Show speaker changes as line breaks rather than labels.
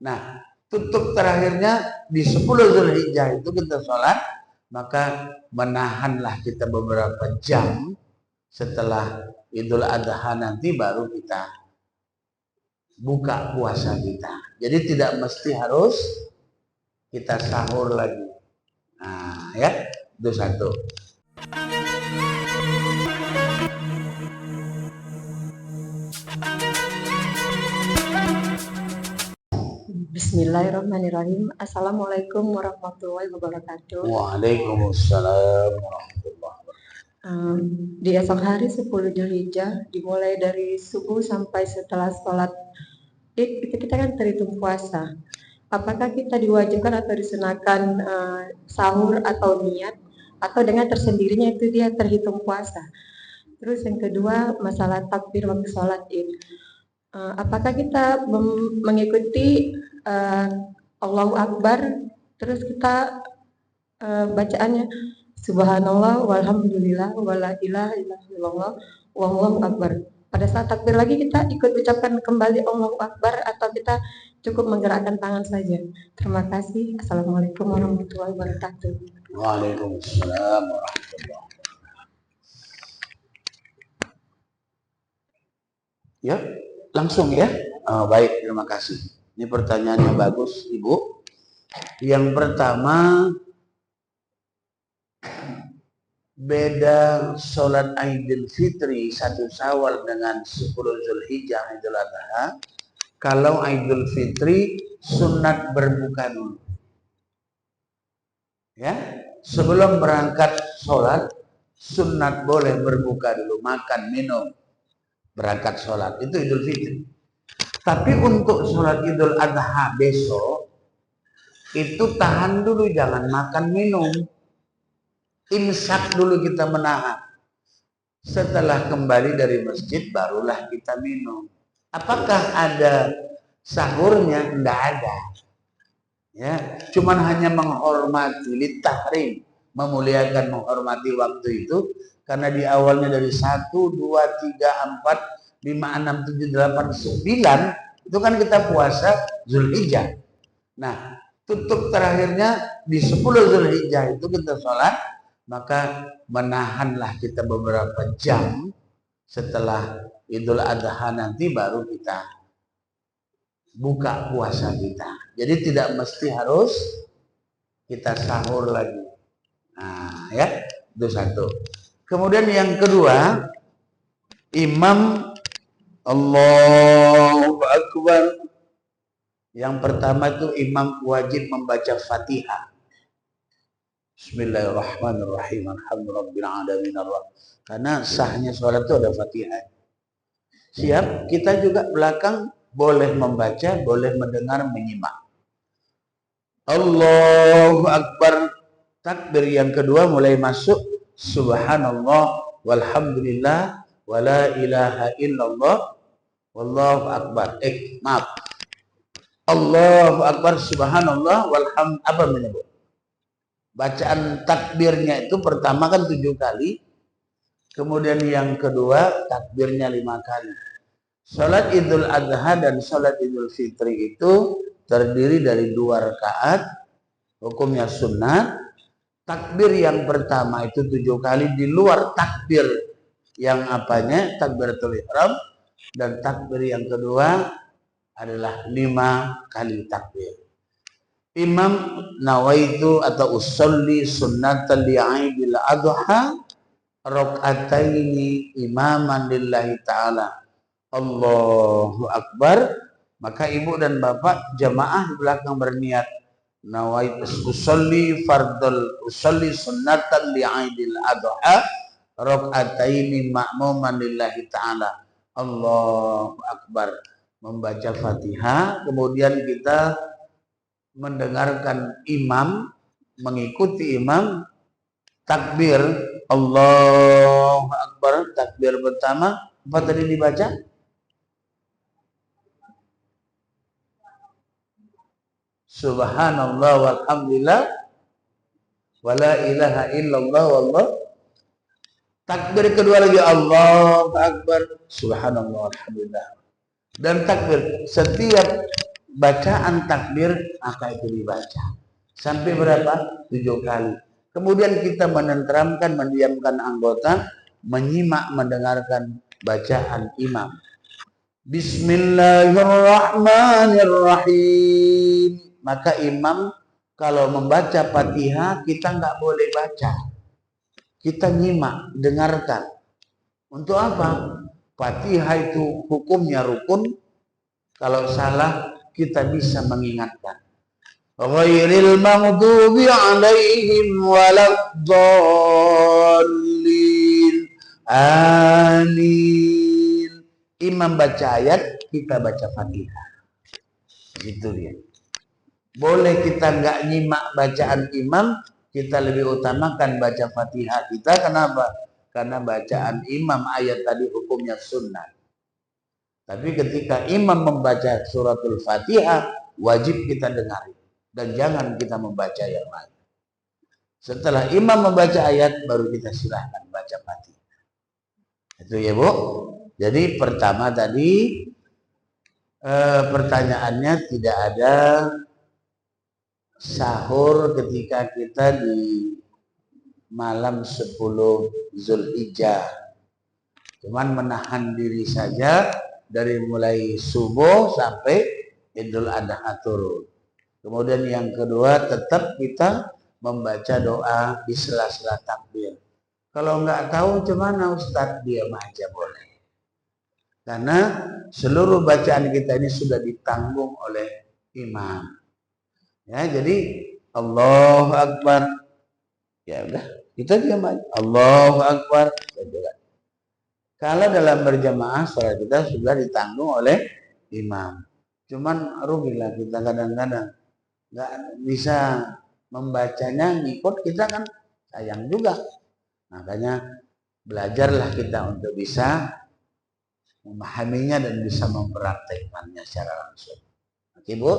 Nah, tutup terakhirnya di 10 Zulhijjah itu kita sholat, maka menahanlah kita beberapa jam setelah Idul Adha nanti baru kita buka puasa kita. Jadi tidak mesti harus kita sahur lagi. Nah, ya, itu satu.
Bismillahirrahmanirrahim. Assalamualaikum warahmatullahi wabarakatuh.
Waalaikumsalam warahmatullahi wabarakatuh.
Di esok hari 10 Zulhijjah dimulai dari subuh sampai setelah sholat Id itu kita kan terhitung puasa. Apakah kita diwajibkan atau disunahkan sahur atau niat, atau dengan tersendirinya itu dia terhitung puasa? Terus yang kedua, masalah takbir waktu sholat Id. Apakah kita mengikuti Allahu Akbar, terus kita bacaannya Subhanallah walhamdulillah wala ilaha illallah wallahu akbar. Pada saat takbir lagi kita ikut ucapkan kembali Allahu Akbar, atau kita cukup menggerakkan tangan saja? Terima kasih. Assalamualaikum warahmatullahi wabarakatuh.
Waalaikumsalam warahmatullahi wabarakatuh. Ya, langsung ya. Baik, terima kasih. Ini pertanyaannya bagus, Ibu. Yang pertama, beda sholat Idul Fitri 1 Syawal dengan 10 Zulhijjah Idul Adha. Kalau Idul Fitri sunat berbuka dulu. Ya, sebelum berangkat sholat sunat boleh berbuka dulu, makan, minum, berangkat sholat. Itu Idul Fitri. Tapi untuk sholat Idul Adha besok itu tahan dulu, jangan makan minum. Imsak dulu, kita menahan. Setelah kembali dari masjid barulah kita minum. Apakah ada sahurnya? Tidak ada. Ya, cuman hanya menghormati, litahrim, memuliakan, menghormati waktu itu, karena di awalnya dari 1, 2, 3, 4, 5, 6, 7, 8, 9 itu kan kita puasa Zulhijjah. Nah, tutup terakhirnya di 10 Zulhijjah itu kita sholat, maka menahanlah kita beberapa jam setelah Idul Adha nanti baru kita buka puasa kita. Jadi tidak mesti harus kita sahur lagi. Nah, ya, itu satu. Kemudian yang kedua, imam Allahu Akbar. Yang pertama itu imam wajib membaca Fatihah. Bismillahirrahmanirrahim. Alhamdulillahirabbil alamin. Karena sahnya sholat itu ada Fatihah. Siap? Kita juga belakang boleh membaca, boleh mendengar, menyimak. Allahu Akbar. Takbir yang kedua mulai masuk Subhanallah walhamdulillah wala ilaha illallah wallahu akbar. Maaf. Allahu Akbar, Subhanallah walhamdulillah, apa menyebut? Bacaan takbirnya itu pertama kan 7 kali. Kemudian yang kedua takbirnya 5 kali. Salat Idul Adha dan salat Idul Fitri itu terdiri dari 2 rakaat, hukumnya sunnah. Takbir yang pertama itu 7 kali di luar takbir yang apanya? Takbiratul ihram. Dan takbir yang kedua adalah 5 kali takbir. Imam nawaitu atau usolli sunnatan li'idil adha rakaataini imaman lillahi ta'ala. Allahu Akbar. Maka ibu dan bapak jamaah di belakang berniat nawaitu usolli sunnatan li'idil adha rakaataini ma'muman lillahi ta'ala. Allahu Akbar. Membaca Fatihah, kemudian kita mendengarkan imam, mengikuti imam, takbir Allahu Akbar, takbir pertama apa tadi dibaca? Subhanallah walhamdulillah wala ilaha illallah wallah. Takbir kedua lagi Allahu Akbar, Subhanallah walhamdulillah. Dan takbir setiap bacaan takbir maka itu dibaca. Sampai berapa? 7 kali. Kemudian kita menenteramkan, mendiamkan anggota, menyimak, mendengarkan bacaan imam. Bismillahirrahmanirrahim. Maka imam kalau membaca Fatihah kita nggak boleh baca. Kita nyimak, dengarkan. Untuk apa? Fatihah itu hukumnya rukun. Kalau salah kita bisa mengingatkan. Ghairil maghdubi alaihim waladdallin. Amin. Imam baca ayat, kita baca Fatihah. Gitu dia. Boleh kita nggak nyimak bacaan imam, kita lebih utamakan baca Fatihah kita. Kenapa? Karena bacaan imam ayat tadi hukumnya sunnah. Tapi ketika imam membaca suratul Fatihah, wajib kita dengar dan jangan kita membaca yang lain. Setelah imam membaca ayat, baru kita silahkan baca Fatihah. Itu ya Bu. Jadi pertama tadi pertanyaannya tidak ada sahur ketika kita di malam 10 Zulhijjah. Cuman menahan diri saja dari mulai subuh sampai Idul Adha turun. Kemudian yang kedua, tetap kita membaca doa di sela-sela takbir. Kalau nggak tahu gimana Ustadz, diam aja boleh. Karena seluruh bacaan kita ini sudah ditanggung oleh imam. Ya, jadi Allahu Akbar. Ya udah, kita diam aja. Allahu Akbar. Kalau dalam berjamaah sholat kita sudah ditanggung oleh imam. Cuman rugilah kita kadang-kadang nggak bisa membacanya ngikut, kita kan sayang juga. Makanya belajarlah kita untuk bisa memahaminya dan bisa mempraktekkannya secara langsung. Oke Bu?